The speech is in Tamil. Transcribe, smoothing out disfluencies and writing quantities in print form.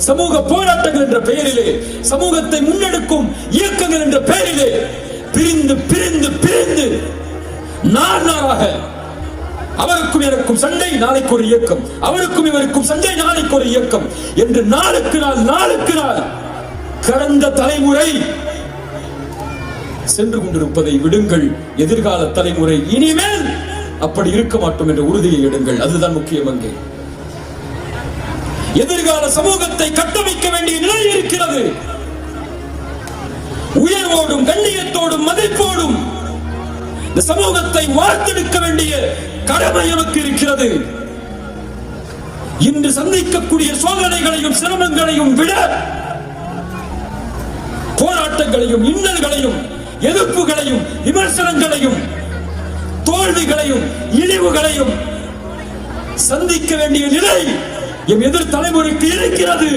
சமூக போராட்டங்கள் என்ற பெயரிலே, சமூகத்தை முன்னெடுக்கும் இயக்கங்கள் என்ற பெயரிலே பிரிந்து பிரிந்து பிரிந்து நாளாக அவருக்கும் எனக்கும் சண்டை, நாளைக்கு ஒரு இயக்கம், அவருக்கும் இவருக்கும் சண்டை, நாளைக்கு ஒரு இயக்கம் என்று நாளுக்கு நாள் கடந்த தலைமுறை சென்று கொண்டிருப்பதை விடுங்கள். எதிர்கால தலைமுறை இனிமேல் அப்படி இருக்க மாட்டோம் என்ற உறுதியை எடுங்கள். அதுதான் முக்கியம். அங்கே எதிர்கால சமூகத்தை கட்டமைக்க வேண்டிய நிலை இருக்கிறது. உயர்வோடும் கண்ணியத்தோடும் மதிப்போடும் இந்த சமூகத்தை வார்த்தெடுக்க வேண்டிய கடமை நமக்கு இருக்கிறது. இன்று சந்திக்கக்கூடிய சோதனைகளையும் சிரமங்களையும் விட போராட்டங்களையும் இன்னல்களையும் எதிர்ப்புகளையும் விமர்சனங்களையும் தோல்விகளையும் இழிவுகளையும் சந்திக்க வேண்டிய நிலை எம் எதிர் தலைமுறைக்கு இருக்கிறது.